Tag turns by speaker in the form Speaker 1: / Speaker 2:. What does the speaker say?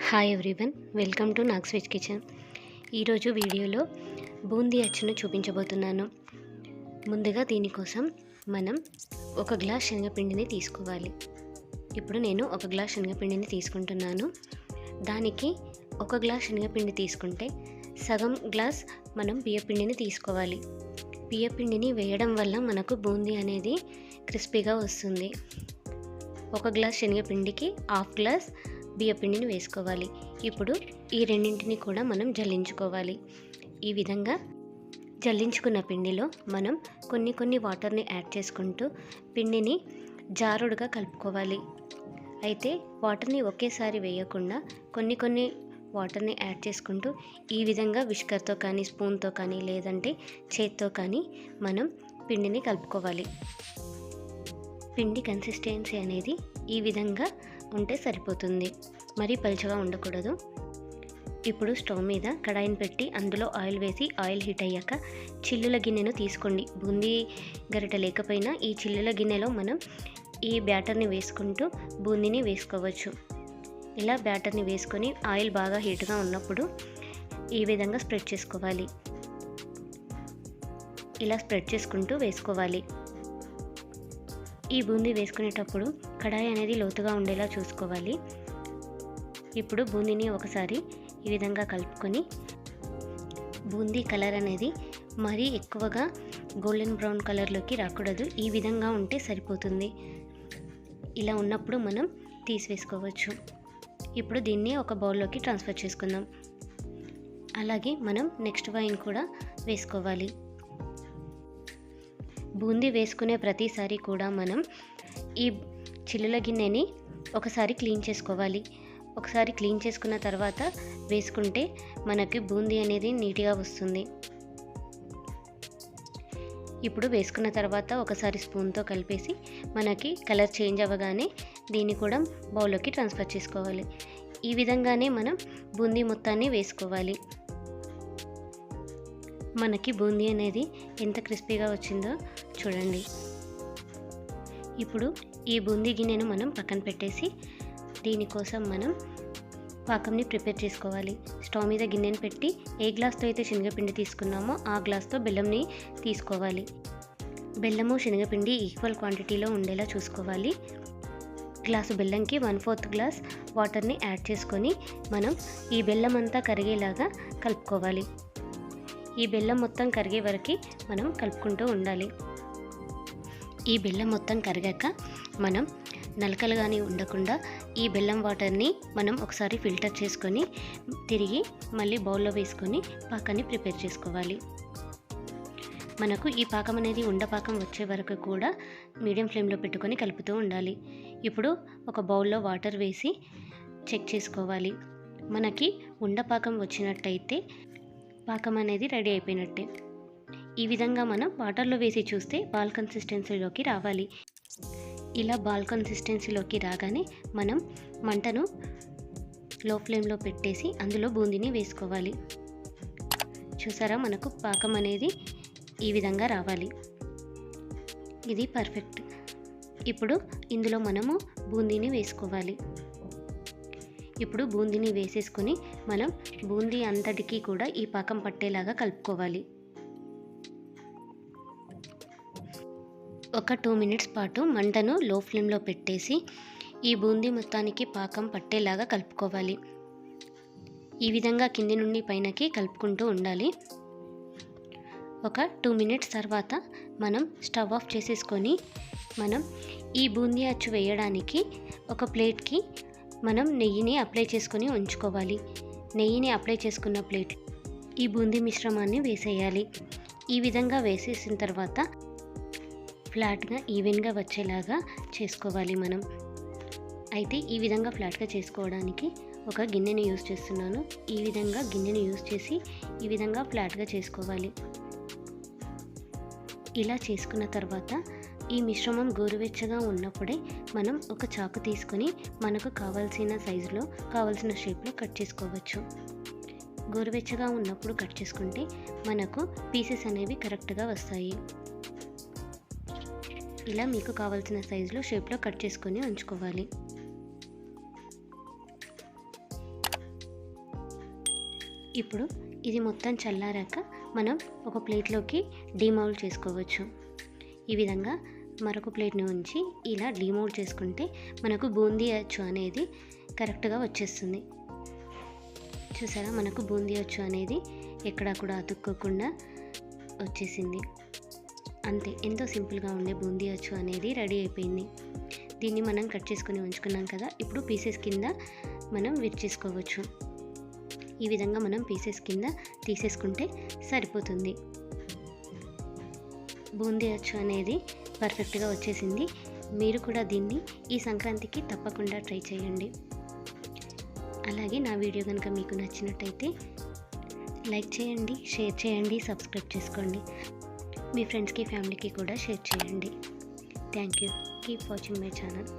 Speaker 1: Hi everyone, welcome to Nag's veg kitchen. ఈరోజు వీడియోలో బూందీ అచ్చును చూపించబోతున్నాను. ముందుగా దీనికోసం మనం ఒక గ్లాస్ శనగపిండిని తీసుకోవాలి. ఇప్పుడు నేను ఒక గ్లాస్ శనగపిండిని తీసుకుంటున్నాను. దానికి ఒక గ్లాస్ శనగపిండి తీసుకుంటే సగం గ్లాస్ మనం బియ్యపిండిని తీసుకోవాలి. బియ్యపిండిని వేయడం వల్ల మనకు బూందీ అనేది క్రిస్పీగా వస్తుంది. ఒక గ్లాస్ శనగపిండికి హాఫ్ గ్లాస్ బియ్యపిండిని వేసుకోవాలి. ఇప్పుడు ఈ రెండింటిని కూడా మనం జల్లించుకోవాలి. ఈ విధంగా జల్లించుకున్న పిండిలో మనం కొన్ని వాటర్ని యాడ్ చేసుకుంటూ పిండిని జారుడుగా కలుపుకోవాలి. అయితే వాటర్ని ఒకేసారి వేయకుండా కొన్ని వాటర్ని యాడ్ చేసుకుంటూ ఈ విధంగా విస్కర్తో కానీ స్పూన్తో కానీ లేదంటే చేత్తో కానీ మనం పిండిని కలుపుకోవాలి. పిండి కన్సిస్టెన్సీ అనేది ఈ విధంగా ఉంటే సరిపోతుంది, మరీ పలుచగా ఉండకూడదు. ఇప్పుడు స్టవ్ మీద కడాయిని పెట్టి అందులో ఆయిల్ వేసి ఆయిల్ హీట్ అయ్యాక చిల్లుల గిన్నెను తీసుకోండి. బూందీ గరిట లేకపోయినా ఈ చిల్లుల గిన్నెలో మనం ఈ బ్యాటర్ని వేసుకుంటూ బూందీని వేసుకోవచ్చు. ఇలా బ్యాటర్ని వేసుకొని ఆయిల్ బాగా హీట్గా ఉన్నప్పుడు ఈ విధంగా స్ప్రెడ్ చేసుకోవాలి. ఇలా స్ప్రెడ్ చేసుకుంటూ వేసుకోవాలి. ఈ బూందీ వేసుకునేటప్పుడు కడాయి అనేది లోతుగా ఉండేలా చూసుకోవాలి. ఇప్పుడు బూందీని ఒకసారి ఈ విధంగా కలుపుకొని బూందీ కలర్ అనేది మరీ ఎక్కువగా గోల్డెన్ బ్రౌన్ కలర్లోకి రాకూడదు. ఈ విధంగా ఉంటే సరిపోతుంది. ఇలా ఉన్నప్పుడు మనం తీసివేసుకోవచ్చు. ఇప్పుడు దీన్ని ఒక బౌల్లోకి ట్రాన్స్ఫర్ చేసుకుందాం. అలాగే మనం నెక్స్ట్ వైన్ కూడా వేసుకోవాలి. బూందీ వేసుకునే ప్రతిసారి కూడా మనం ఈ చిల్లుల గిన్నెని ఒకసారి క్లీన్ చేసుకోవాలి. ఒకసారి క్లీన్ చేసుకున్న తర్వాత వేసుకుంటే మనకి బూందీ అనేది నీట్గా వస్తుంది. ఇప్పుడు వేసుకున్న తర్వాత ఒకసారి స్పూన్తో కలిపేసి మనకి కలర్ చేంజ్ అవ్వగానే దీన్ని కూడా బౌల్లోకి ట్రాన్స్ఫర్ చేసుకోవాలి. ఈ విధంగానే మనం బూందీ మొత్తాన్ని వేసుకోవాలి. మనకి బూందీ అనేది ఎంత క్రిస్పీగా వచ్చిందో చూడండి. ఇప్పుడు ఈ బూందీ గిన్నెను మనం పక్కన పెట్టేసి దీనికోసం మనం పాకంని ప్రిపేర్ చేసుకోవాలి. స్టవ్ మీద గిన్నెను పెట్టి ఏ గ్లాస్తో అయితే శనగపిండి తీసుకున్నామో ఆ గ్లాస్తో బెల్లంని తీసుకోవాలి. బెల్లము శనగపిండి ఈక్వల్ క్వాంటిటీలో ఉండేలా చూసుకోవాలి. గ్లాసు బెల్లంకి 1/4 గ్లాస్ వాటర్ని యాడ్ చేసుకొని మనం ఈ బెల్లం అంతా కరిగేలాగా కలుపుకోవాలి. ఈ బెల్లం మొత్తం కరిగే వరకు మనం కలుపుకుంటూ ఉండాలి. ఈ బెల్లం మొత్తం కరిగాక మనం నలకలు కానీ ఉండకుండా ఈ బెల్లం వాటర్ని మనం ఒకసారి ఫిల్టర్ చేసుకొని తిరిగి మళ్ళీ బౌల్లో వేసుకొని పాకాన్ని ప్రిపేర్ చేసుకోవాలి. మనకు ఈ పాకం అనేది ఉండపాకం వచ్చే వరకు కూడా మీడియం ఫ్లేమ్లో పెట్టుకొని కలుపుతూ ఉండాలి. ఇప్పుడు ఒక బౌల్లో వాటర్ వేసి చెక్ చేసుకోవాలి. మనకి ఉండపాకం వచ్చినట్టయితే పాకం అనేది రెడీ అయిపోయినట్టే. ఈ విధంగా మనం వాటర్లో వేసి చూస్తే బాల్ కన్సిస్టెన్సీలోకి రావాలి. ఇలా బాల్ కన్సిస్టెన్సీలోకి రాగానే మనం మంటను లో ఫ్లేమ్లో పెట్టేసి అందులో బూందీని వేసుకోవాలి. చూసారా, మనకు పాకం అనేది ఈ విధంగా రావాలి. ఇది పర్ఫెక్ట్. ఇప్పుడు ఇందులో మనము బూందీని వేసుకోవాలి. ఇప్పుడు బూందీని వేసేసుకొని మనం బూందీ అంతటికీ కూడా ఈ పాకం పట్టేలాగా కలుపుకోవాలి. ఒక 2 మినిట్స్ పాటు మంటను లో ఫ్లేమ్లో పెట్టేసి ఈ బూందీ మొత్తానికి పాకం పట్టేలాగా కలుపుకోవాలి. ఈ విధంగా కింది నుండి పైనకి కలుపుకుంటూ ఉండాలి. ఒక 2 మినిట్స్ తర్వాత మనం స్టవ్ ఆఫ్ చేసేసుకొని మనం ఈ బూందీ అచ్చు వేయడానికి ఒక ప్లేట్కి మనం నెయ్యిని అప్లై చేసుకొని ఉంచుకోవాలి. నెయ్యిని అప్లై చేసుకున్న ప్లేట్ ఈ బూందీ మిశ్రమాన్ని వేసేయాలి. ఈ విధంగా వేసేసిన తర్వాత ఫ్లాట్గా ఈవెన్గా వచ్చేలాగా చేసుకోవాలి మనం. అయితే ఈ విధంగా ఫ్లాట్గా చేసుకోవడానికి ఒక గిన్నెని యూజ్ చేస్తున్నాను. ఈ విధంగా గిన్నెని యూజ్ చేసి ఈ విధంగా ఫ్లాట్గా చేసుకోవాలి. ఇలా చేసుకున్న తర్వాత ఈ మిశ్రమం గోరువెచ్చగా ఉన్నప్పుడే మనం ఒక చాకు తీసుకొని మనకు కావాల్సిన సైజులో కావాల్సిన షేప్లో కట్ చేసుకోవచ్చు. గోరువెచ్చగా ఉన్నప్పుడు కట్ చేసుకుంటే మనకు పీసెస్ అనేవి కరెక్ట్గా వస్తాయి. ఇలా మీకు కావాల్సిన సైజులో షేప్లో కట్ చేసుకొని ఉంచుకోవాలి. ఇప్పుడు ఇది మొత్తం చల్లారాక మనం ఒక ప్లేట్లోకి డీమౌల్డ్ చేసుకోవచ్చు. ఈ విధంగా మరొక ప్లేట్ని ఉంచి ఇలా డీమౌల్డ్ చేసుకుంటే మనకు బూందీ అచ్చు అనేది కరెక్ట్గా వచ్చేస్తుంది. చూసారా, మనకు బూందీ అచ్చు అనేది ఎక్కడా కూడా అతుక్కోకుండా వచ్చేసింది. అంతే, ఎంతో సింపుల్గా ఉండే బూందీ అచ్చు అనేది రెడీ అయిపోయింది. దీన్ని మనం కట్ చేసుకొని ఉంచుకున్నాం కదా, ఇప్పుడు పీసెస్ కింద మనం విరిచేసుకోవచ్చు. ఈ విధంగా మనం పీసెస్ కింద తీసేసుకుంటే సరిపోతుంది. బూందీ అచ్చు అనేది పర్ఫెక్ట్గా వచ్చేసింది. మీరు కూడా దీన్ని ఈ సంక్రాంతికి తప్పకుండా ట్రై చేయండి. అలాగే నా వీడియో కనుక మీకు నచ్చినట్టయితే లైక్ చేయండి, షేర్ చేయండి, సబ్స్క్రైబ్ చేసుకోండి. మీ ఫ్రెండ్స్కి, ఫ్యామిలీకి కూడా షేర్ చేయండి. Thank you. Keep watching my channel.